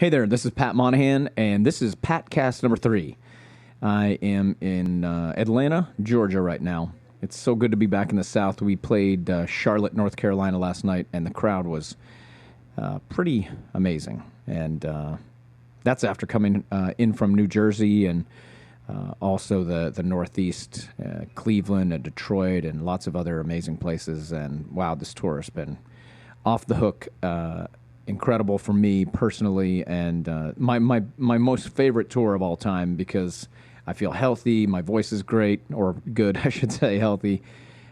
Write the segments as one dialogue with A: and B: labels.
A: Hey there, this is Pat Monahan, and this is Patcast number 3. I am in Atlanta, Georgia right now. It's so good to be back in the South. We played Charlotte, North Carolina last night, and the crowd was pretty amazing. And that's after coming in from New Jersey and also the Northeast, Cleveland and Detroit and lots of other amazing places. And wow, this tour has been off the hook, incredible for me personally, and my most favorite tour of all time because I feel healthy, my voice is great, or good, I should say, healthy,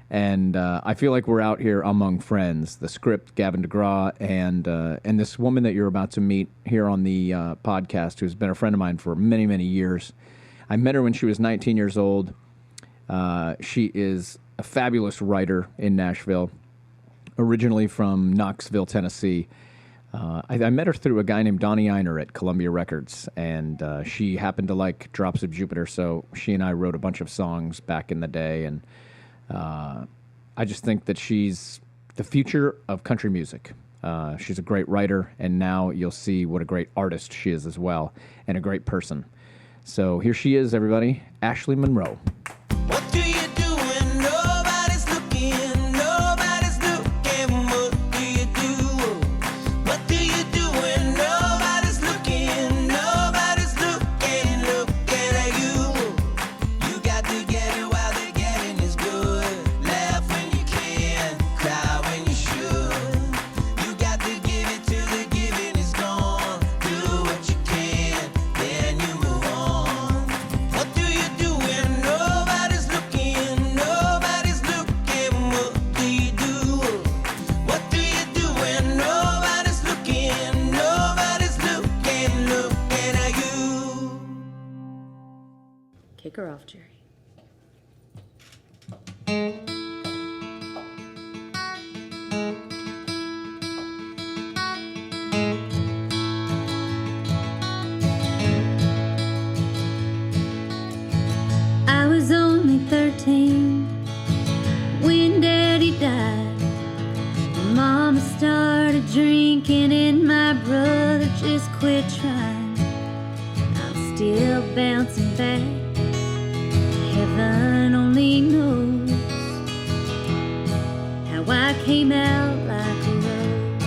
A: and I feel like we're out here among friends. The Script, Gavin DeGraw, and this woman that you're about to meet here on the podcast, who's been a friend of mine for many, many years. I met her when she was 19 years old. She is a fabulous writer in Nashville, originally from Knoxville, Tennessee. I met her through a guy named Donnie Einer at Columbia Records, and she happened to like Drops of Jupiter, so she and I wrote a bunch of songs back in the day, and I just think that she's the future of country music. She's a great writer, and now you'll see what a great artist she is as well, and a great person. So here she is, everybody, Ashley Monroe.
B: What do you do when nobody's looking? Nobody's looking. What do you do? What do you do when nobody's looking? Nobody's looking, looking at you. You got to get it while the getting is good. Laugh when you can, cry when you should. You got to give it till the giving is gone. Do what you can, then you move on. What do you do when nobody's looking? Nobody's looking. What do you do? What do you do when nobody's looking? Nobody's looking, looking at you.
C: Kick her off, Jerry.
D: I was only 13 when Daddy died. Mama started drinking and my brother just quit trying. I'm still bouncing back. Heaven only knows how I came out like a rose.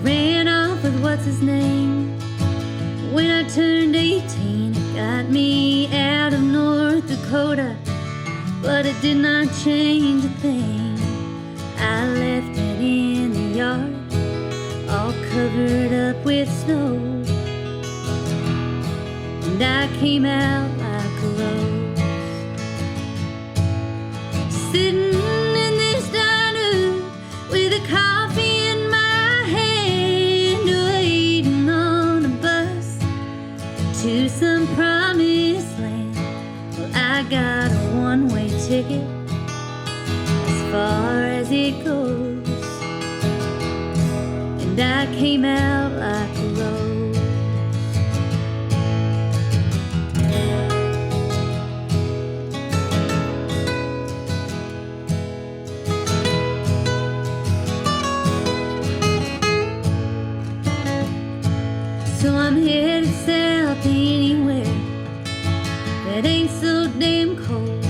D: Ran off with what's his name when I turned 18. It got me out of North Dakota, but it did not change a thing. I left it in the yard, all covered up with snow, and I came out like a rose. Sitting in this diner with a coffee in my hand, waiting on a bus to some promised land. Well, I got a one-way ticket as far as it goes, and I came out like a rose. So I'm headed south anywhere that ain't so damn cold,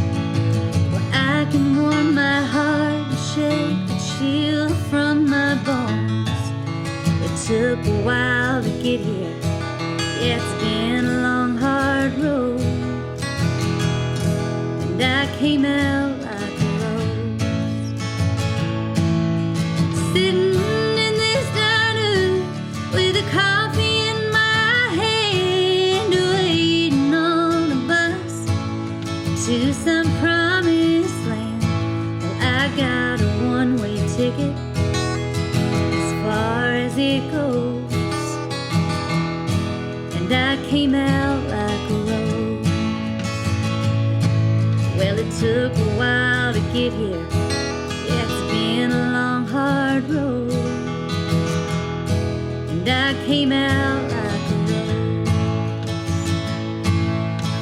D: where I can warm my heart and shake the chill from my bones. It took a while to get here, yeah, it's been a long hard road, and I came out like a rose. Sitting in this diner with a coffee in my hand, waiting on a bus to some promised land. Well, I got a one-way ticket as far as it goes, and I came out like a rose. Well, it took a while to get here, yeah, it's been a long hard road, and I came out like a rose.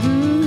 D: Ooh.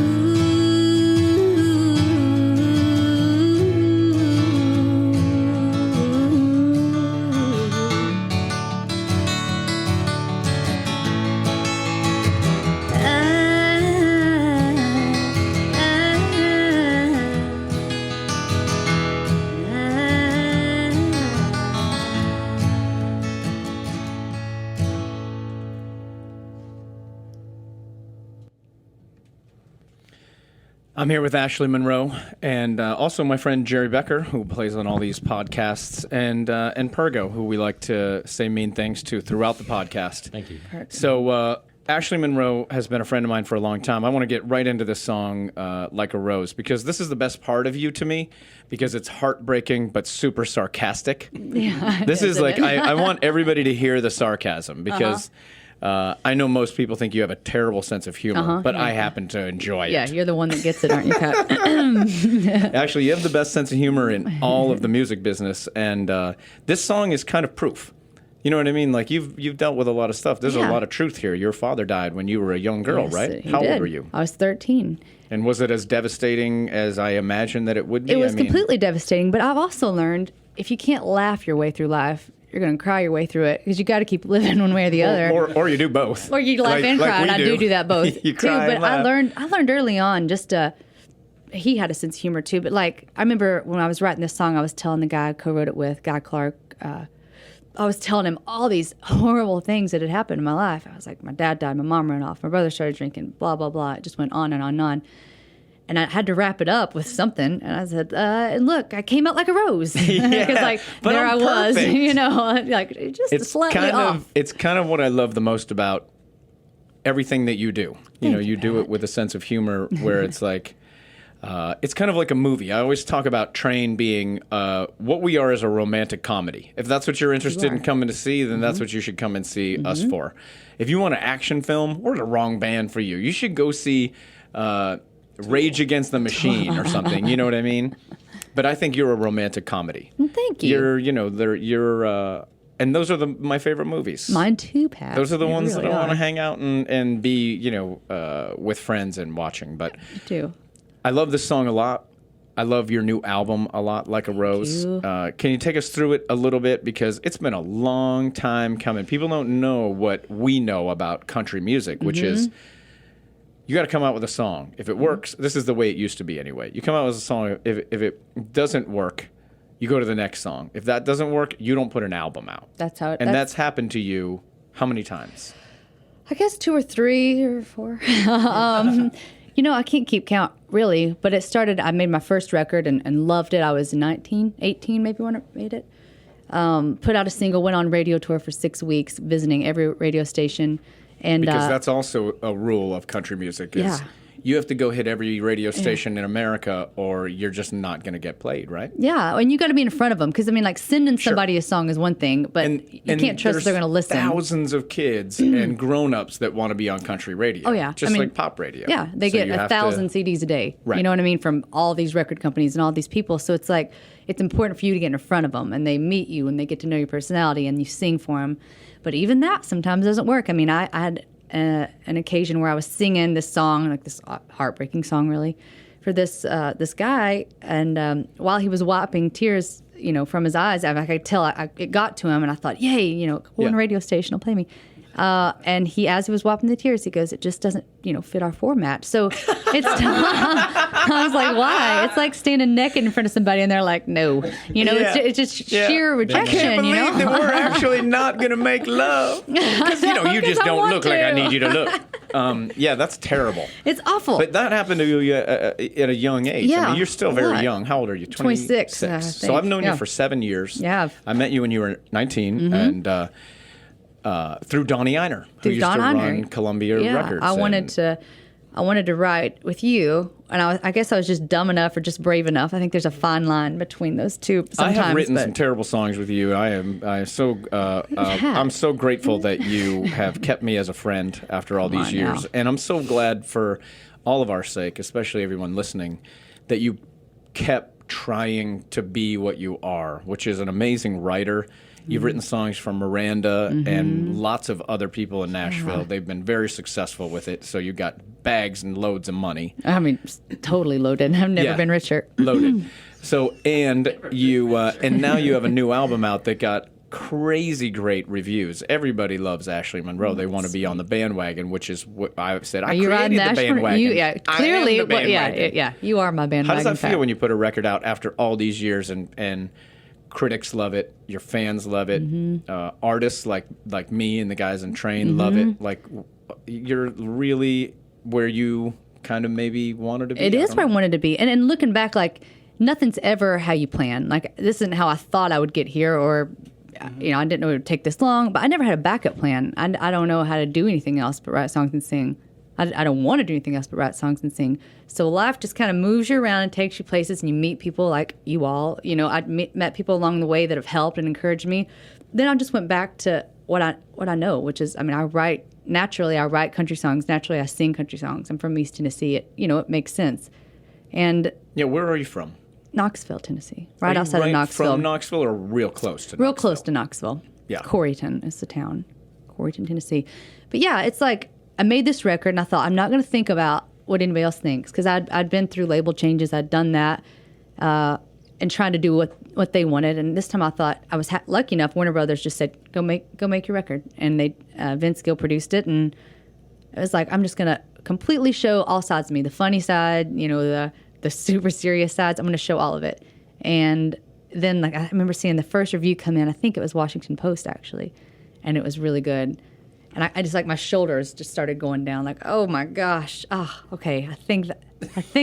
A: I'm here with Ashley Monroe and also my friend Jerry Becker, who plays on all these podcasts, and Pergo, who we like to say mean things to throughout the podcast.
C: Thank you.
A: So Ashley Monroe has been a friend of mine for a long time. I want to get right into this song, Like a Rose, because this is the best part of you to me, because it's heartbreaking but super sarcastic.
D: Yeah,
A: This is
D: isn't
A: like,
D: it?
A: I want everybody to hear the sarcasm, because I know most people think you have a terrible sense of humor, but I happen to enjoy it.
D: Yeah, you're the one that gets it, aren't you, Pat?
A: Actually, you have the best sense of humor in all of the music business, and this song is kind of proof. You know what I mean? Like, you've dealt with a lot of stuff. There's a
D: Yeah.
A: lot of truth here. Your father died when you were a young girl,
D: Yes,
A: right?
D: he
A: How old
D: did.
A: were you?
D: I was 13.
A: And was it as devastating as I imagined that it would be?
D: It was
A: I mean,
D: completely devastating, but I've also learned if you can't laugh your way through life, you're going to cry your way through it because you got to keep living one way or the other.
A: Or you do both.
D: Or you laugh and cry,
A: we
D: and I do that both
A: You
D: too.
A: cry
D: But
A: and laugh.
D: I learned early on just he had a sense of humor too. But like I remember when I was writing this song, I was telling the guy I co-wrote it with, Guy Clark. I was telling him all these horrible things that had happened in my life. I was like, my dad died, my mom ran off, my brother started drinking, blah blah blah. It just went on and on and on. And I had to wrap it up with something. And I said, and look, I came out like a rose. Because like
A: but
D: there I
A: I'm
D: was,
A: perfect.
D: you know, like just slightly off.
A: It's kind of what I love the most about everything that you do. You do it with a sense of humor where it's like, it's kind of like a movie. I always talk about Train being what we are as a romantic comedy. If that's what you're interested in coming to see, then that's what you should come and see us for. If you want an action film, we're the wrong band for you. You should go see Rage Against the Machine or something. You know what I mean? But I think you're a romantic comedy.
D: Thank you.
A: And those are my favorite movies.
D: Mine too, Pat.
A: Those are the
D: They
A: ones
D: really
A: that I want to
D: are.
A: hang out and be, with friends and watching. But
D: Me too.
A: I love this song a lot. I love your new album a lot, Like a Rose.
D: you.
A: Can you take us through it a little bit? Because it's been a long time coming. People don't know what we know about country music, which is you got to come out with a song. If it works, this is the way it used to be anyway. You come out with a song. If it doesn't work, you go to the next song. If that doesn't work, you don't put an album out.
D: That's how it.
A: And that's happened to you how many times?
D: I guess 2 or 3 or 4. I can't keep count really, but it started. I made my first record and loved it. I was 19, 18 maybe when I made it. Put out a single, went on radio tour for 6 weeks, visiting every radio station. And
A: Because that's also a rule of country music is
D: Yeah.
A: you have to go hit every radio station in America or you're just not going to get played, right?
D: yeah, and you got to be in front of them because like sending somebody a song is one thing, but you can't trust
A: there's
D: they're going to listen.
A: Thousands of kids and grown-ups that want to be on country radio.
D: Oh, yeah.
A: Just like pop radio.
D: Yeah, they
A: So
D: get
A: you have
D: 1,000 CDs a day.
A: Right.
D: You know what I mean? From all these record companies and all these people. So it's like, it's important for you to get in front of them and they meet you and they get to know your personality and you sing for them. But even that sometimes doesn't work. I mean, I had an occasion where I was singing this song, like this heartbreaking song really, for this guy. And while he was wiping tears, from his eyes, I could tell it got to him and I thought, yay, one radio station will play me. And as he was wiping the tears, he goes, it just doesn't, fit our format. So it's, I was like, why? It's like standing naked in front of somebody and they're like, no, it's just sheer rejection,
A: I can't believe that we're actually not going to make love. Because, you just
D: I
A: don't
D: want
A: look like I
D: to.
A: need you to look. Yeah, that's terrible.
D: It's awful.
A: But that happened to you at a young age. I
D: Yeah,
A: mean, you're still
D: a
A: very
D: lot.
A: young. How old are you?
D: 26, I
A: So
D: think.
A: I've known you
D: Yeah.
A: for 7 years.
D: Yeah.
A: I met you when you were 19 and through Donnie Einer, who
D: Through
A: used
D: Don
A: to
D: Einer.
A: run Columbia
D: yeah,
A: Records.
D: I wanted to write with you, and I guess I was just dumb enough or just brave enough. I think there's a fine line between those two. Sometimes,
A: I have written
D: but
A: some terrible songs with you. I'm so grateful that you have kept me as a friend after all these
D: on
A: years,
D: now.
A: and I'm so glad for all of our sake, especially everyone listening, that you kept trying to be what you are, which is an amazing writer. You've written songs for Miranda and lots of other people in Nashville. They've been very successful with it. So you got bags and loads of money.
D: I mean, totally loaded. I've never
A: Yeah.
D: been richer.
A: Loaded. So and you and now you have a new album out that got crazy great reviews. Everybody loves Ashley Monroe. They want to be on the bandwagon, which is what I've said.
D: Are you riding
A: created the
D: Nashville?
A: bandwagon.
D: Yeah,
A: I am
D: clearly.
A: the
D: Well,
A: bandwagon.
D: yeah. You are my bandwagon.
A: How does that feel
D: Pat.
A: when you put a record out after all these years and critics love it, your fans love it, artists like me and the guys in Train love it. Like you're really where you kind of maybe wanted to be?
C: It
A: I
C: is
A: don't
C: where I
A: know.
C: wanted to be. And looking back, like, nothing's ever how you plan. Like, this isn't how I thought I would get here, or, you know, I didn't know it would take this long, but I never had a backup plan. I don't know how to do anything else but write songs and sing. I don't want to do anything else but write songs and sing. So life just kind of moves you around and takes you places, and you meet people like you all. You know, I'd met people along the way that have helped and encouraged me. Then I just went back to what I know, which is, I mean, I write country songs. Naturally, I sing country songs. I'm from East Tennessee. It makes sense. And
A: Yeah, where are you from?
C: Knoxville, Tennessee,
A: Are
C: right
A: you
C: outside of Knoxville.
A: From Knoxville or real close to
C: Real
A: Knoxville?
C: close to Knoxville.
A: Yeah.
C: Coreyton is the town. Coreyton, Tennessee. But yeah, it's like I made this record and I thought I'm not going to think about what anybody else thinks, because I'd been through label changes. I'd done that and trying to do what they wanted. And this time I thought I was lucky enough. Warner Brothers just said, go make your record. And they Vince Gill produced it. And it was like, I'm just going to completely show all sides of me. The funny side, the super serious sides. I'm going to show all of it. And then, like, I remember seeing the first review come in. I think it was Washington Post, actually, and it was really good. And I just, like, my shoulders just started going down. Like, oh my gosh, okay. I think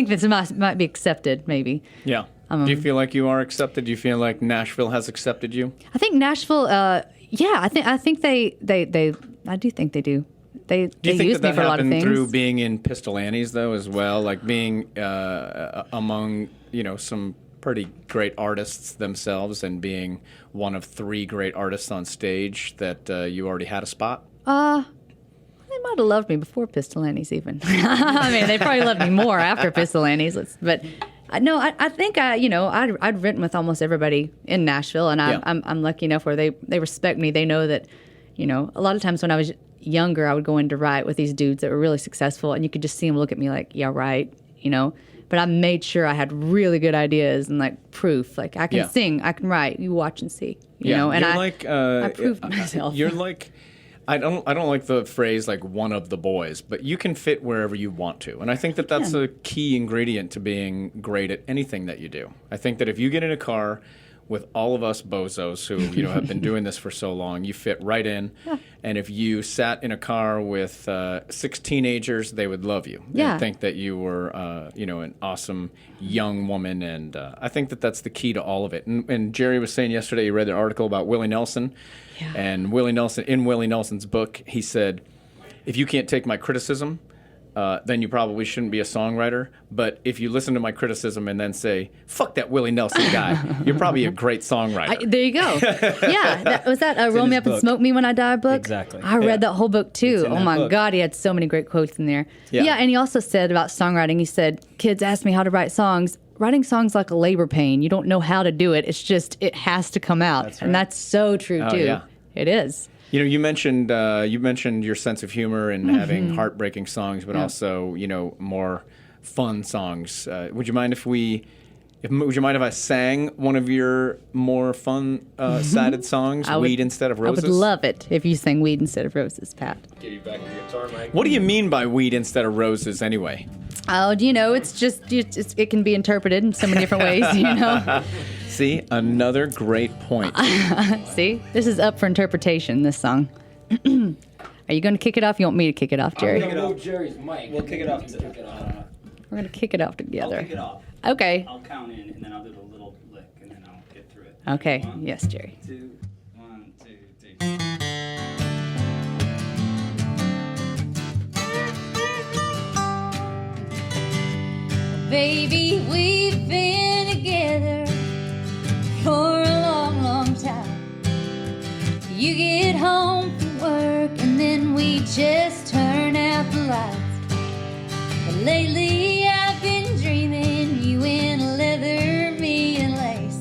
C: this might be accepted, maybe.
A: Yeah. Do you feel like you are accepted? Do you feel like Nashville has accepted you?
C: I think Nashville. Yeah, I think they. I do think they do. They
A: Do you think
C: use
A: that
C: me for a lot of
A: happened
C: things.
A: through being in Pistol Annie's, though, as well? Like being among, some pretty great artists themselves, and being one of 3 great artists on stage, that you already had a spot?
C: They might have loved me before Pistol Annie's even. I mean, they probably loved me more after Pistol Annie's. But no, I think I'd written with almost everybody in Nashville, and I'm lucky enough where they respect me. They know that, a lot of times when I was younger, I would go in to write with these dudes that were really successful, and you could just see them look at me like, yeah, right, But I made sure I had really good ideas and, like, proof. Like, I can sing, I can write. You watch and see, And I proved myself.
A: You're like, I don't like the phrase like one of the boys, but you can fit wherever you want to, and I think that that's a key ingredient to being great at anything that you do. I think that if you get in a car with all of us bozos who have been doing this for so long, you fit right in. Yeah. And if you sat in a car with 6 teenagers, they would love you.
C: Yeah.
A: And think that you were an awesome young woman, and I think that that's the key to all of it. And Jerry was saying yesterday, he read an article about Willie Nelson, and Willie Nelson's book, he said, if you can't take my criticism, then you probably shouldn't be a songwriter. But if you listen to my criticism and then say, fuck that Willie Nelson guy, you're probably a great songwriter.
C: There you go. Yeah. Was that Roll Me Up and Smoke Me When I Die book?
E: Exactly.
C: I read that whole book, too.
E: in
C: Oh,
E: that
C: my
E: book.
C: God. He had so many great quotes in there.
A: Yeah.
C: And he also said about songwriting, he said, kids ask me how to write songs. Writing songs like a labor pain. You don't know how to do it. It's just, it has to come out.
E: That's
C: And
E: right.
C: that's so true, too.
A: yeah.
C: It is.
A: You mentioned your sense of humor and having heartbreaking songs, but also more fun songs. Would you mind if I sang one of your more fun sided songs, "Weed Instead of Roses"?
C: I would love it if you sang Weed Instead of Roses, Pat.
E: Get you back to the guitar, Mike.
A: What do you mean by "Weed Instead of Roses" anyway?
C: Oh, it's just, it can be interpreted in so many different ways,
A: See, another great point.
C: See, this is up for interpretation, this song. Are you going to kick it off? You want me to kick it off, Jerry?
E: We're gonna move Jerry's mic. We'll kick it off. Kick it off.
C: We're going to kick it off together.
F: I'll kick it off.
C: Okay.
F: I'll count in, and then I'll do the little lick, and then I'll get through it.
C: Okay.
F: 1,
C: Yes, Jerry.
F: 2, 1, 2, 3.
D: Baby, we've been together for a long, long time. You get home from work and then we just turn out the lights. But lately I've been dreaming you in leather, me in lace.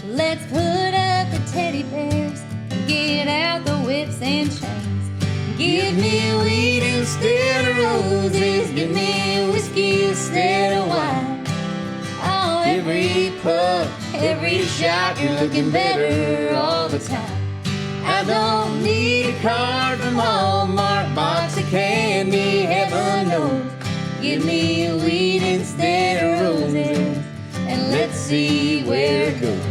D: Let's put up the teddy bears and get out the whips and chains. Give me weed instead of roses. Give me whiskey instead of wine. Oh, every puff, every shot, you're looking better all the time. I don't need a card from Hallmark, box of candy, heaven knows. Give me weed instead of roses, and let's see where it goes.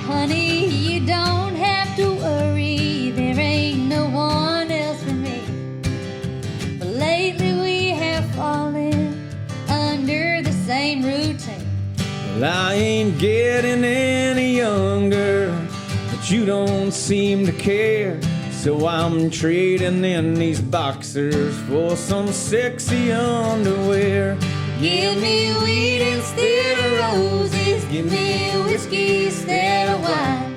D: Honey, you don't have to worry, there ain't no one else for me. But lately
A: Well, I ain't getting any younger, but you don't seem to care. So I'm trading in these boxers for some sexy underwear.
D: Give me weed instead of roses. Give me whiskey instead of wine.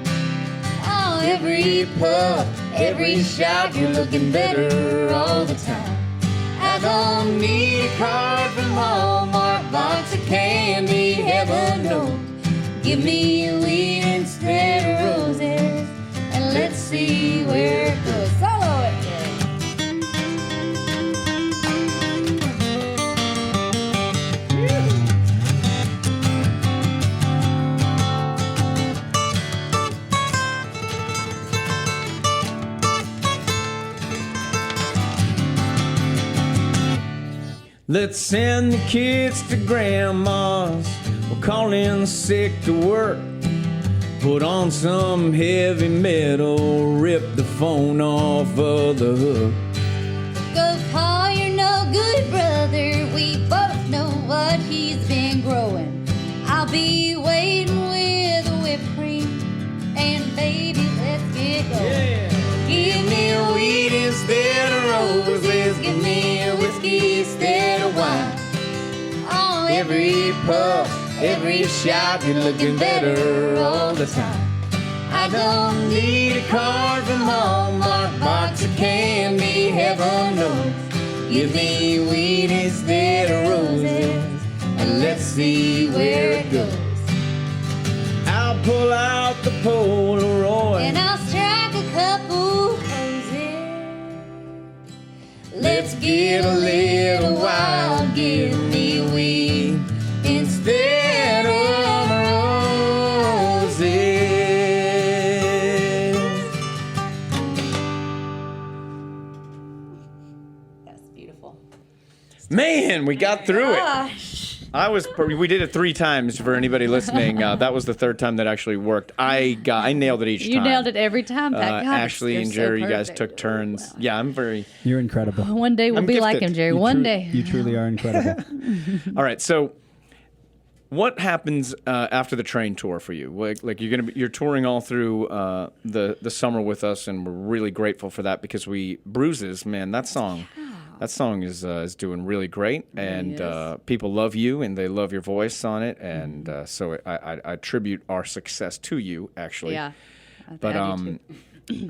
D: Oh, every puff, every shot, you're looking better all the time. I don't need a card from Hallmark, box of candy, heaven knows. Give me weed instead of roses, and let's see where it goes. Solo it, Jerry.
A: Let's send the kids to grandma's. We'll call in sick to work. Put on some heavy metal. Rip the phone off of the hook.
D: Go call your no good brother. We both know what he's been growing. I'll be waiting with a whipped cream. And baby, let's get going. Give me a weed instead of roses. Give me a whiskey instead of wine. Oh, every puff, every shot, you're looking better all the time. I don't need a card from Hallmark, box of candy, heaven knows. Give me weed instead of roses, and let's see where it goes.
A: I'll pull out the Polaroid.
D: And I'll strike a couple poses. Let's get a little wild. Give me weed instead of roses. That's beautiful.
A: Man, we got through it. We did it 3 times for anybody listening. That was the 3rd time that actually worked. I nailed it each time.
C: You nailed it every time, Pat. God,
A: Ashley
C: you're
A: and
C: so
A: Jerry, you guys
C: perfect.
A: took turns. Yeah, I'm very.
G: You're incredible.
C: One day we'll
A: I'm
C: be like
A: gifted.
C: him, Jerry. One day.
G: You truly are incredible.
A: All right, so what happens after the train tour for you? Like you're touring all through the summer with us, and we're really grateful for that because Bruises, man, that song is doing really great, and people love you and they love your voice on it, and so I attribute our success to you, actually.
C: Yeah.
A: But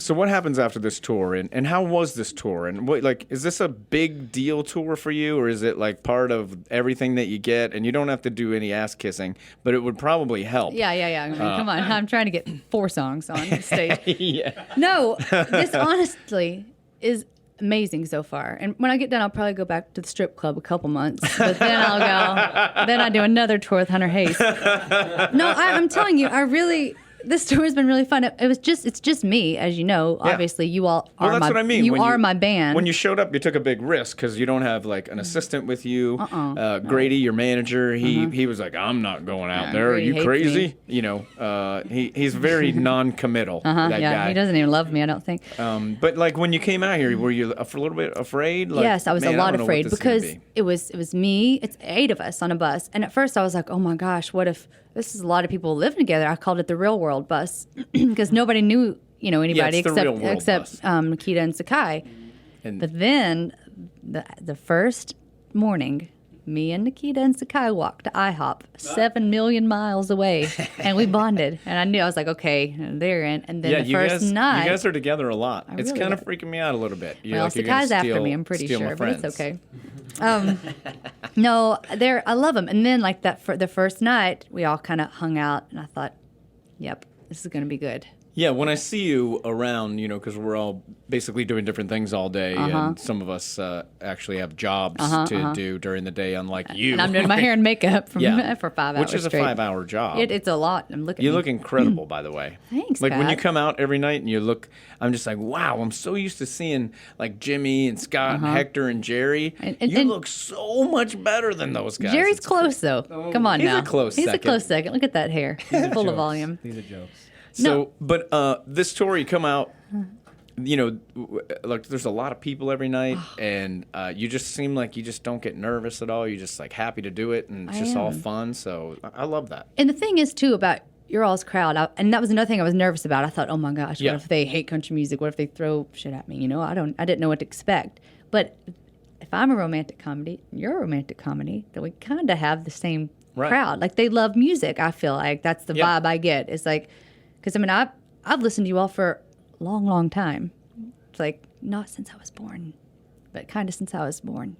A: so what happens after this tour, and how was this tour, and what, like, is this a big deal tour for you, or is it like part of everything that you get, and you don't have to do any ass kissing, but it would probably help?
C: Yeah. I mean, come on. I'm trying to get 4 songs on the stage.
A: Yeah.
C: No, this honestly is amazing so far. And when I get done, I'll probably go back to the strip club a couple months. But then I'll go. Then I do another tour with Hunter Hayes. No, I'm telling you, this tour has been really fun. It's just me, as you know.
A: Yeah.
C: Obviously, you all are
A: Well, that's what I mean.
C: You
A: When
C: are my band.
A: When you showed up, you took a big risk because you don't have like an assistant with you. Grady, your manager, he was like, "I'm not going out there.
C: Grady
A: Are you
C: hates
A: crazy?"
C: me.
A: You know, he's very non-committal. That
C: yeah,
A: guy.
C: he doesn't even love me, I don't think.
A: But like when you came out here, were you a little bit afraid? Like,
C: Yes, I was
A: "Man,
C: a
A: don't
C: lot
A: know what
C: afraid
A: this is gonna
C: because
A: be."
C: it was me. It's 8 of us on a bus, and at first I was like, "Oh my gosh, what if this is a lot of people living together?" I called it the Real World bus because nobody knew, anybody
A: it's the Real World
C: except
A: bus.
C: Nikita and Sakai.
A: And-
C: But then the first morning, me and Nikita and Sakai walked to IHOP 7 million miles away, and we bonded. And I knew, I was like, okay, they're in. And then the first night,
A: you guys are together a lot. It's
C: really
A: kind of
C: am.
A: freaking me out a little bit. You're
C: well,
A: like, you're gonna
C: Sakai's after
A: steal-
C: me, I'm pretty
A: steal my
C: sure, but it's
A: friends.
C: okay. No, I love them. And then like that, for the first night, we all kind of hung out, and I thought, yep, this is going to be good.
A: Yeah, when I see you around, because we're all basically doing different things all day, and some of us actually have jobs to do during the day, unlike you.
C: And I'm doing my hair and makeup for 5 hours
A: which is
C: straight.
A: a 5-hour job.
C: It's a lot. I'm looking.
A: You look incredible, by the way.
C: Thanks,
A: Like when you
C: Pat.
A: come out every night and you look, I'm just like, wow, I'm so used to seeing like Jimmy and Scott and Hector and Jerry.
C: And
A: you look so much better than those guys.
C: Jerry's
A: It's
C: close though. Come on
A: He's
C: now.
A: a close
C: He's
A: second.
C: a close second. Look at that hair. Full of volume.
G: These are jokes.
A: So, but this tour, you come out, like there's a lot of people every night, and you just seem like you just don't get nervous at all. You're just like happy to do it, and it's just all fun. So I love that.
C: And the thing is, too, about your all's crowd, and that was another thing I was nervous about. I thought, oh my gosh,
A: Yeah.
C: what if they hate country music? What if they throw shit at me? I didn't know what to expect. But if I'm a romantic comedy, and you're a romantic comedy, then we kind of have the same crowd. Like they love music. I feel like that's the vibe I get. It's like, because I've listened to you all for a long, long time. It's like not since I was born, but kind of since I was born.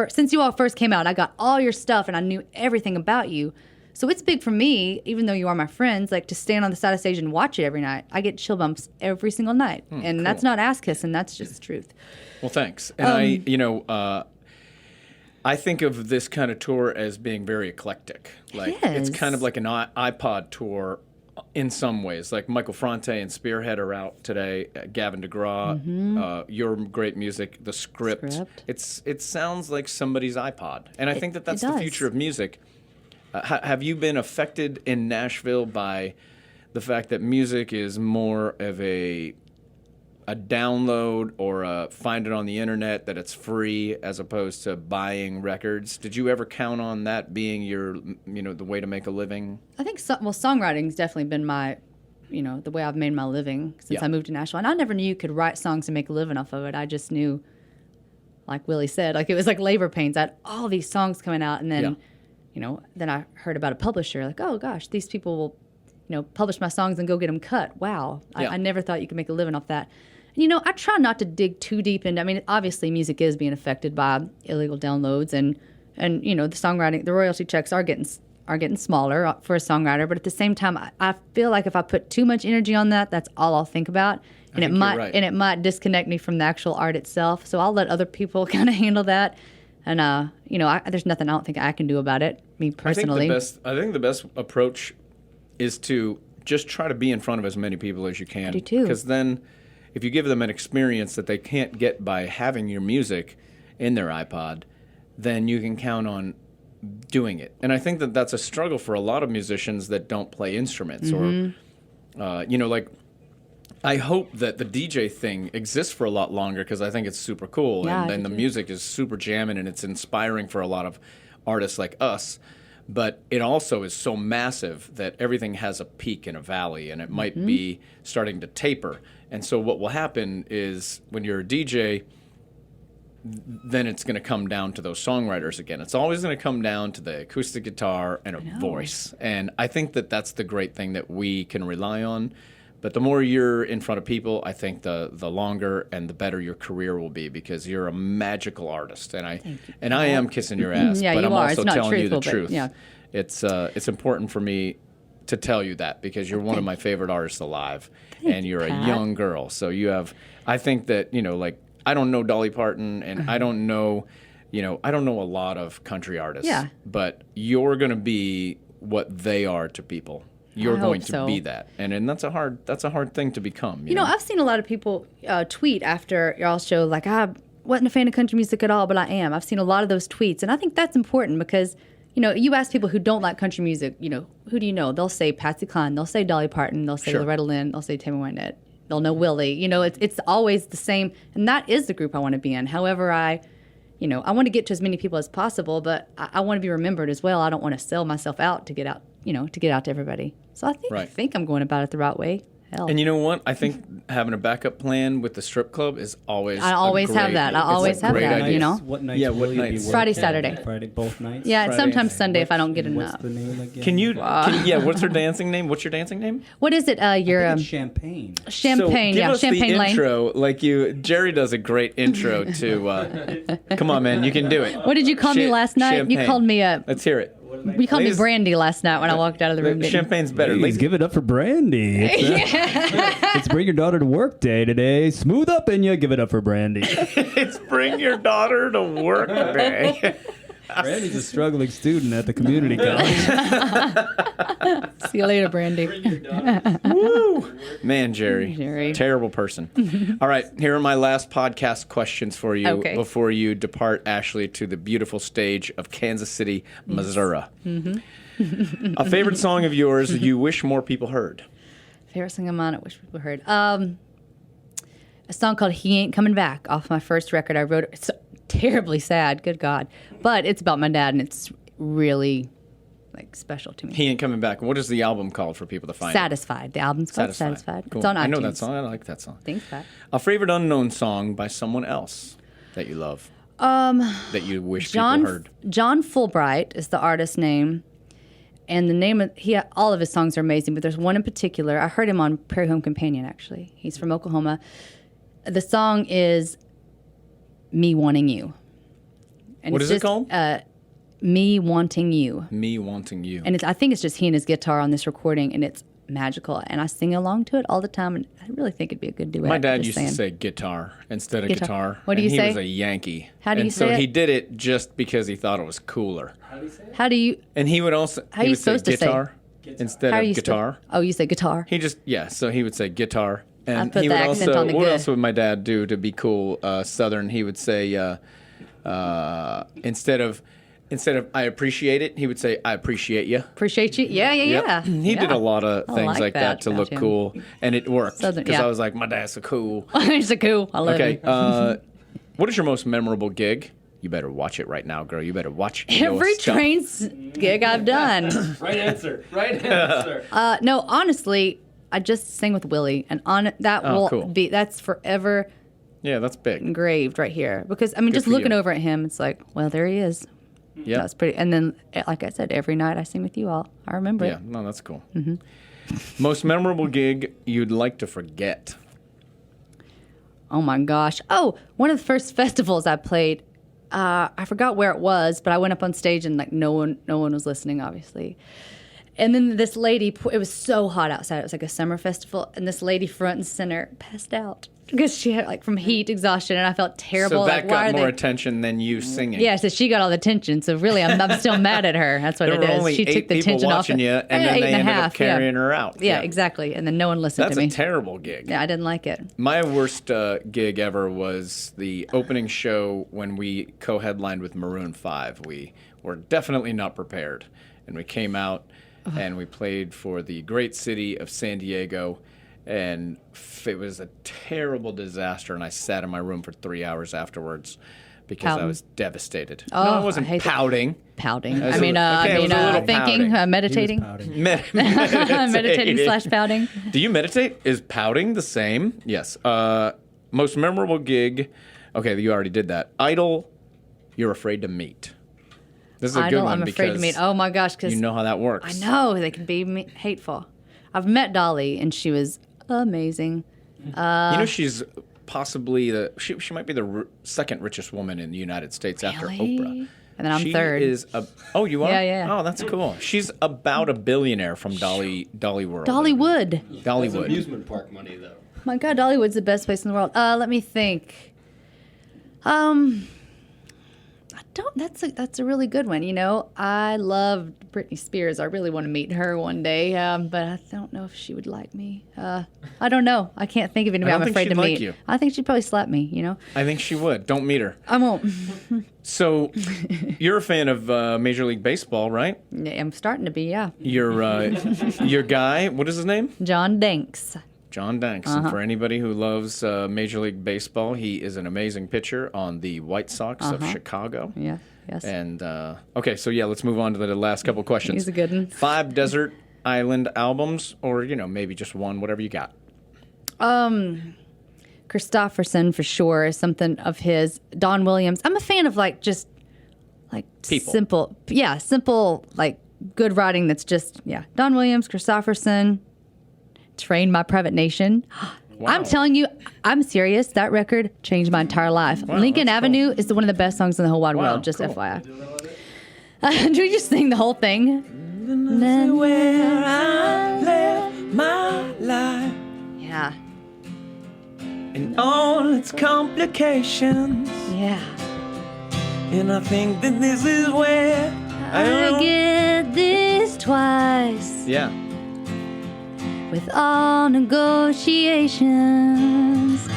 C: Since you all first came out, I got all your stuff and I knew everything about you. So it's big for me, even though you are my friends, like to stand on the side of stage and watch it every night. I get chill bumps every single night, and
A: cool.
C: that's not ass kissing. That's just the truth.
A: Well, thanks. And I think of this kind of tour as being very eclectic. Like it's kind of like an iPod tour in some ways. Like Michael Franti and Spearhead are out today. Gavin DeGraw, your great music, the script. It sounds like somebody's iPod, and I think that's the future of music. Have you been affected in Nashville by the fact that music is more of a download or find it on the internet, that it's free as opposed to buying records? Did you ever count on that being your, the way to make a living?
C: I think songwriting's definitely been my, the way I've made my living since I moved to Nashville. And I never knew you could write songs and make a living off of it. I just knew, like Willie said, like it was like labor pains. I had all these songs coming out, and then, then I heard about a publisher. Like, oh gosh, these people will, publish my songs and go get them cut. Wow, I never thought you could make a living off that. I try not to dig too deep into. I mean, obviously, music is being affected by illegal downloads, and the songwriting, the royalty checks are getting smaller for a songwriter. But at the same time, I feel like if I put too much energy on that, that's all I'll think about, and it might disconnect me from the actual art itself. So I'll let other people kind of handle that, and there's nothing I don't think I can do about it. Me personally,
A: I think the best approach is to just try to be in front of as many people as you can.
C: I do too.
A: Because then, if you give them an experience that they can't get by having your music in their iPod, then you can count on doing it. And I think that that's a struggle for a lot of musicians that don't play instruments. Or, like, I hope that the DJ thing exists for a lot longer because I think it's super cool.
C: Yeah,
A: and then the music is super jamming and it's inspiring for a lot of artists like us. But it also is so massive that everything has a peak and a valley, and it might be starting to taper. And so what will happen is when you're a DJ, then it's going to come down to those songwriters again. It's always going to come down to the acoustic guitar and a voice. And I think that that's the great thing that we can rely on. But the more you're in front of people, I think the longer and the better your career will be, because you're a magical artist. And I am kissing your ass,
C: Yeah,
A: but
C: you
A: I'm
C: are.
A: also
C: It's not
A: telling you the
C: truthful, but
A: truth.
C: yeah.
A: It's important for me to tell you that, because you're one of my favorite artists alive, and you're
C: Pat.
A: a young girl. So I think that, I don't know Dolly Parton, and I don't know a lot of country artists.
C: Yeah.
A: But you're going to be what they are to people. You're
C: I
A: going
C: hope
A: to
C: so.
A: be that, and that's a hard thing to become.
C: You know, I've seen a lot of people tweet after y'all's show, like, I wasn't a fan of country music at all, but I am. I've seen a lot of those tweets, and I think that's important because, you ask people who don't like country music, who do you know? They'll say Patsy Cline, they'll say Dolly Parton, they'll say
A: Sure.
C: Loretta Lynn, they'll say Tammy Wynette, they'll know Willie. It's always the same, and that is the group I want to be in. However, I want to get to as many people as possible, but I want to be remembered as well. I don't want to sell myself out to get out, to get out to everybody. So I think I'm going about it the right way. Hell.
A: And you know what? I think having a backup plan with the strip club is always.
C: I always have that. I always have that.
A: Idea.
F: What nights
A: Yeah,
F: will
A: what
F: you be
A: nights?
F: working?
C: Friday, Saturday.
F: Friday, both nights?
C: Yeah, and
A: Friday.
C: sometimes Sunday if I don't get
F: What's
C: enough.
F: the name again?
A: Can you? What's her dancing name? What's your dancing name?
C: What is it? Your
F: I think it's Champagne.
C: Champagne,
A: So give us
C: Champagne
A: the
C: Lane.
A: intro, like Jerry does a great intro to. Come on, man, you can do it.
C: What did you call me last night?
A: Champagne.
C: You called me
A: Let's hear it.
C: you called me
A: Ladies-
C: Brandy last night when I walked out of the room. didn't you?
A: Champagne's better.
G: Please give it up for Brandy. It's Bring Your Daughter to Work Day today. Smooth up in you. Give it up for Brandy.
A: It's Bring Your Daughter to Work Day.
G: Brandy's a struggling student at the community college.
C: See you later, Brandy.
A: Woo! Man, Jerry.
C: Jerry.
A: Terrible person. All right, here are my last podcast questions for you
C: Okay.
A: before you depart, Ashley, to the beautiful stage of Kansas City, Missouri. A favorite song of yours you wish more people heard?
C: Favorite song of mine I wish people heard. a song called He Ain't Coming Back off my first record. I wrote it. It's terribly sad, good God. But it's about my dad, and it's really like special to me.
A: He Ain't Coming Back. What is the album called for people to find?
C: Satisfied. The album's called Satisfied.
A: Cool.
C: It's on iTunes.
A: I know that song. I like that song.
C: Thanks, Pat.
A: A favorite unknown song by someone else that you love? That you wish people heard?
C: John Fulbright is the artist's name. And the name of all of his songs are amazing, but there's one in particular. I heard him on Prairie Home Companion, actually. He's from Oklahoma. The song is Me Wanting You. And
A: What is it called?
C: Me Wanting You.
A: Me Wanting You.
C: And I think it's just he and his guitar on this recording, and it's magical. And I sing along to it all the time, and I really think it'd be a good duet.
A: My dad
C: just
A: used
C: saying.
A: to say guitar instead of guitar.
C: What do you
A: and
C: say?
A: He was a Yankee.
C: How do you say
A: so
C: it?
A: he did it just because he thought it was cooler.
C: How do you...
A: And he would also
C: How
A: he
C: are you
A: would say
C: supposed to say?
A: guitar instead
C: How are
A: of
C: you
A: guitar.
C: Oh, you say guitar.
A: He just so he would say guitar. And
C: I put
A: he
C: the
A: would
C: accent
A: also
C: on the
A: what
C: good.
A: else would my dad do to be cool Southern? He would say instead of I appreciate it, he would say I appreciate you.
C: Appreciate you. Yeah.
A: He did a lot of
C: I
A: things like that to
C: about
A: look
C: him.
A: cool, and it worked because
C: Southern, yeah.
A: I was like, my dad's so cool.
C: He's so cool. I love
A: Okay,
C: him.
A: what is your most memorable gig? You better watch it right now, girl. You better watch
C: Every
A: your stuff.
C: trains gig I've done.
E: Right answer. Right answer.
C: No, honestly, I just sang with Willie, and
A: cool.
C: That's forever
A: Yeah, that's big.
C: engraved right here. Because I mean, just
A: for
C: looking
A: you.
C: over at him, it's like, well, there he is.
A: Yeah,
C: That's pretty. And then, like I said, every night I sing with you all. I remember
A: yeah.
C: it.
A: No, that's cool. Most memorable gig you'd like to forget?
C: Oh my gosh. Oh, one of the first festivals I played. I forgot where it was, but I went up on stage and like no one was listening, obviously. And then this lady, it was so hot outside. It was like a summer festival, and this lady front and center passed out because she had like from heat exhaustion, and I felt terrible.
A: So that
C: like, why
A: got
C: are
A: more
C: they?
A: attention than you singing.
C: Yeah, so she got all the attention. So really, I'm still mad at her. That's what
A: There
C: it
A: were
C: is.
A: only
C: She
A: 8
C: took the
A: people
C: tension off.
A: watching you, and then
C: eight
A: they
C: and a
A: ended up
C: half,
A: carrying her out.
C: Yeah, exactly. And then no one listened
A: That's
C: to me.
A: a terrible gig.
C: Yeah, I didn't like it.
A: My worst gig ever was the opening show when we co-headlined with Maroon 5. We were definitely not prepared, and we came out and we played for the great city of San Diego, and it was a terrible disaster, and I sat in my room for 3 hours afterwards because I
C: Pouting.
A: was devastated.
C: Oh,
A: No, I
C: I
A: wasn't
C: hate that.
A: pouting.
C: Pouting.
A: It was
C: I mean,
A: it was a little
C: thinking,
A: pouting.
C: meditating. Meditating / pouting.
A: Do you meditate? Is pouting the same? Yes. Most memorable gig. Okay, you already did that. Idol, you're afraid to meet. This is a
C: I
A: good
C: know,
A: one
C: I'm afraid to
A: because
C: meet. Oh my gosh, because
A: you know how that works.
C: I know they can be hateful. I've met Dolly, and she was amazing.
A: You know she's possibly she might be the second richest woman in the United States after
C: Really?
A: Oprah.
C: And then I'm
A: she
C: third.
A: Is oh, you are?
C: Yeah.
A: Oh, that's cool. She's about a billionaire from Dollywood.
C: Dollywood.
A: Dollywood.
E: Amusement park money, though.
C: My God, Dollywood's the best place in the world. Let me think. I don't. That's a really good one. You know, I love Britney Spears. I really want to meet her one day, but I don't know if she would like me. I don't know. I can't think of anybody
A: I don't
C: I'm
A: think
C: afraid
A: she'd
C: to
A: like
C: meet.
A: you.
C: I think she'd probably slap me. You know,
A: I think she would. Don't meet her.
C: I won't.
A: So, you're a fan of Major League Baseball, right?
C: I'm starting to be. Yeah,
A: Your guy, what is his name?
C: John Danks.
A: John Danks. And for anybody who loves Major League Baseball, he is an amazing pitcher on the White Sox of Chicago.
C: Yeah. Yes.
A: And okay, so yeah, let's move on to the last couple questions.
C: He's a good one.
A: 5 desert island albums, or maybe just one, whatever you got.
C: Christopherson for sure is something of his. Don Williams. I'm a fan of just
A: People.
C: simple like good writing. That's just Don Williams, Christopherson, Train My Private Nation.
A: Wow.
C: I'm telling you, I'm serious. That record changed my entire life.
A: Wow,
C: Lincoln
A: that's
C: Avenue is one of the best songs in the whole wide
A: Wow,
C: world. Just
A: cool.
C: FYI. Do we just sing the whole thing?
B: Where I live my life
C: Yeah.
B: and all its complications.
C: Yeah.
B: And I think that this is where
D: I get this twice
A: Yeah.
D: with all negotiations.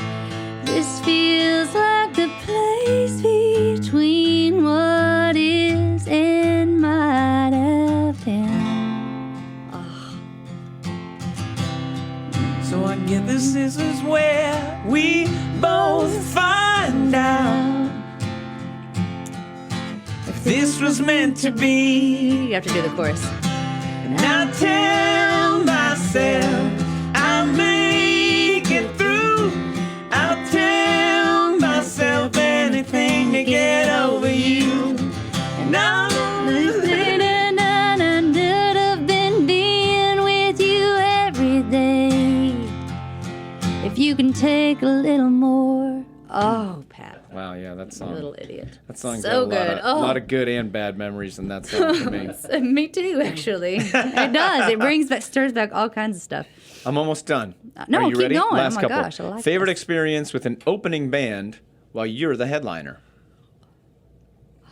D: This feels like the place between what is and might have been.
B: So I get this is where we both find out if this was meant to be.
C: You have to do the chorus.
B: And I tell myself I'll make it through. I'll tell myself anything to get over you. And I'm
C: if you can take a little more. Oh, Pat.
A: Wow, yeah, that
C: You
A: song.
C: little idiot.
A: That song
C: So
A: got
C: good.
A: a lot of good and bad memories in that song for me.
C: Me too, actually. It does. It brings back, stirs back all kinds of stuff.
A: I'm almost done.
C: No,
A: Are you
C: keep
A: ready?
C: going.
A: Last
C: Oh my
A: couple.
C: gosh, I like
A: Favorite
C: this.
A: experience with an opening band while you're the headliner?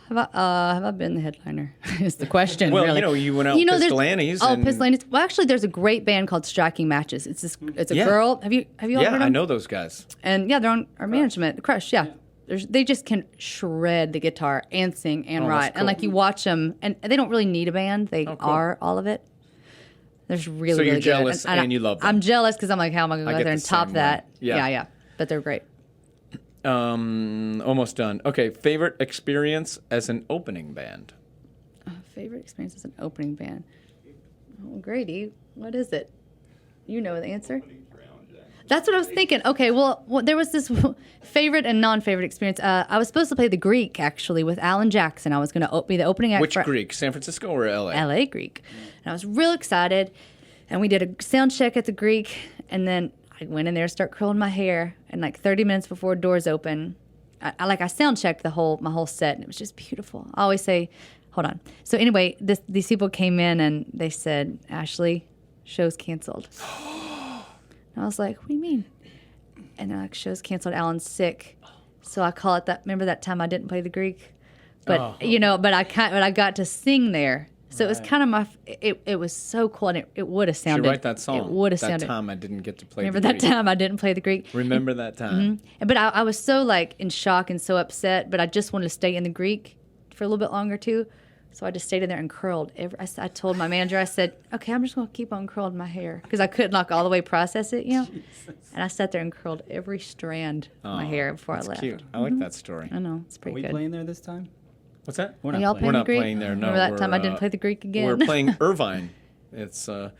C: Have I been the headliner? Is the question.
A: Well,
C: really.
A: you went out
C: there's-
A: Pistolantes.
C: Oh,
A: and-
C: Pistolantes. Well, actually, there's a great band called Striking Matches. It's a
A: Yeah.
C: girl. Have you all
A: Yeah,
C: heard of
A: I
C: them?
A: know those guys.
C: And yeah, they're on our management. Crush, yeah. They just can shred the guitar and sing and
A: Oh, that's
C: write. And like
A: cool.
C: you watch them, and they don't really need a band. They
A: cool.
C: are all of it. There's really,
A: So you're
C: really
A: jealous
C: good.
A: and you love them.
C: I'm jealous because I'm like, how am I going to go
A: get
C: out there
A: the
C: and top
A: same
C: that?
A: way. Yeah.
C: Yeah. But they're great.
A: Almost done. Okay, favorite experience as an opening band?
C: Favorite experience as an opening band? Oh, Grady, what is it? You know the answer? That's what I was thinking. Okay, well there was this favorite and non-favorite experience. I was supposed to play the Greek, actually, with Alan Jackson. I was going to be the opening act.
A: Which
C: for
A: Greek? San Francisco or LA?
C: LA Greek. And I was real excited. And we did a sound check at the Greek. And then I went in there to start curling my hair. And like 30 minutes before doors open, I sound checked my whole set. And it was just beautiful. I always say, hold on. So anyway, these people came in and they said, Ashley, show's canceled. And I was like, what do you mean? And they're like, show's canceled. Alan's sick. So I call it that. Remember that time I didn't play the Greek? But, but I got to sing there. So it was kind of it was so cool. And it would have
A: You
C: sounded.
A: should write that song.
C: It would have
A: that
C: sounded.
A: time I didn't get to play
C: Remember
A: the
C: that
A: Greek.
C: time I didn't play the Greek?
A: Remember that time.
C: But I was so like in shock and so upset. But I just wanted to stay in the Greek for a little bit longer too. So I just stayed in there and curled. I told my manager, I said, okay, I'm just going to keep on curling my hair. Because I couldn't like all the way process it, you know. And I sat there and curled every strand of my hair before I
A: That's
C: left.
A: cute. I like that story.
C: I know, it's
F: Are
C: pretty
F: we
C: good.
F: playing there this time?
A: What's that?
F: We're
C: Are
F: not
C: y'all
F: playing.
A: We're
C: playing the
A: not
C: Greek?
A: playing there. No,
C: Remember that time I didn't play the Greek again?
A: We're playing Irvine. It's it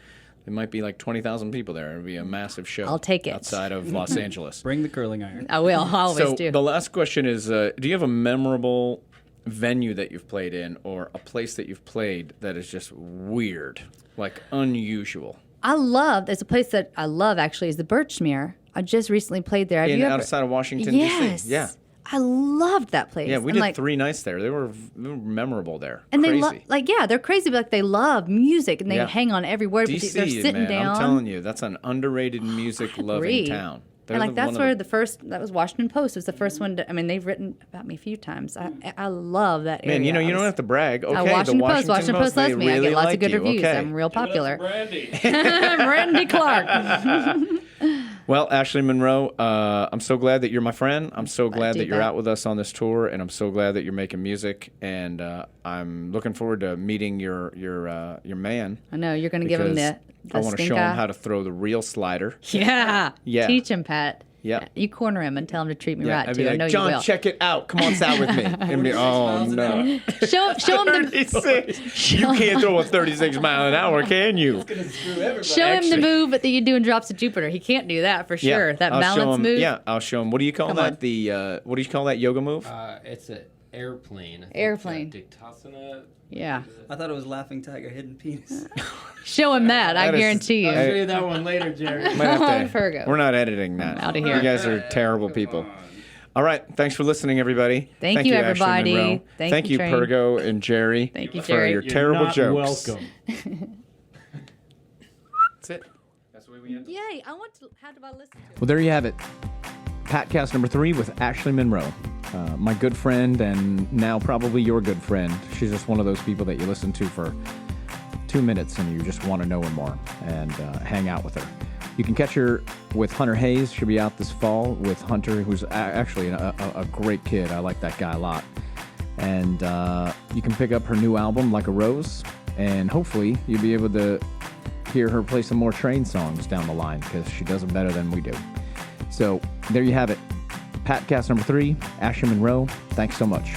A: might be like 20,000 people there. It'll be a massive show.
C: I'll take it.
A: Outside of Los Angeles.
F: Bring the curling iron.
C: I will. I always
A: So
C: do.
A: the last question is: do you have a memorable venue that you've played in, or a place that you've played that is just weird, like unusual?
C: There's a place that I love actually is the Birchmere. I just recently played there. Have you ever?
A: Outside of Washington,
C: Yes.
A: D.C. Yeah.
C: I loved that place.
A: Yeah, we
C: And,
A: did
C: like,
A: 3 nights there. They were memorable there.
C: And
A: Crazy.
C: they're crazy, but like they love music and they
A: Yeah.
C: hang on every word. But they're
A: DC,
C: sitting
A: man,
C: down.
A: I'm telling you, that's an underrated music-loving
C: Agree.
A: town. They're
C: And like
A: one
C: that's
A: of
C: where
A: the
C: the first that was Washington Post was the first one. They've written about me a few times. I love that area.
A: Man, you don't have to brag. Okay,
C: Washington
A: the
C: Post. Washington Post loves
A: they
C: me. I
A: really
C: get lots
A: like
C: of good
A: you.
C: reviews.
A: Okay.
C: I'm real popular.
E: Brandy.
C: Randy Clark.
A: Well, Ashley Monroe, I'm so glad that you're my friend. I'm so glad
C: do
A: that you're
C: that.
A: out with us on this tour, and I'm so glad that you're making music. And I'm looking forward to meeting your man.
C: I know you're going to give him
A: because
C: the
A: I want to
C: stink
A: show
C: eye.
A: him how to throw the real slider.
C: Yeah.
A: Yeah.
C: Teach him, Pat.
A: Yeah.
C: You corner him and tell him to treat me right
A: I'd
C: too.
A: be
C: I know
A: like,
C: you
A: John,
C: will.
A: check it out. Come on, out with me. And be, oh no,
C: Show him the
A: 36. You can't throw a 36 mile an hour, can you?
C: show him the move that you do in Drops of Jupiter. He can't do that for sure. That
A: I'll show
C: balance
A: him,
C: move.
A: Yeah, I'll show him. What do you call
C: Come
A: that?
C: on.
A: The what do you call that yoga move?
E: It's an airplane. I think
C: Airplane.
E: it's, Diktasana.
C: Yeah.
F: I thought it was laughing tiger, hidden penis.
C: Show him that. I
A: That is-
C: guarantee you.
E: I'll show you that one later, Jerry.
A: Might have to-
C: Fergo.
A: We're not editing that.
C: outta here.
A: You guys are terrible people. All right. Thanks for listening, everybody.
C: Thank you,
A: Ashley
C: everybody.
A: Monroe.
C: Thank you, Train.
A: Pergo and Jerry.
C: Thank you,
A: for
C: Jerry.
A: your
C: You're
A: terrible
E: not
A: jokes.
E: welcome.
A: That's it. That's the way we end.
C: Yay. How do I listen to it?
A: Well, there you have it. Patcast number 3 with Ashley Monroe. My good friend, and now probably your good friend. She's just one of those people that you listen to for 2 minutes and you just want to know her more and hang out with her. You can catch her with Hunter Hayes. She'll be out this fall with Hunter, who's actually a great kid. I like that guy a lot. And you can pick up her new album, Like a Rose, and hopefully you'll be able to hear her play some more Train songs down the line because she does them better than we do. So there you have it. Patcast number 3, Asher Monroe. Thanks so much.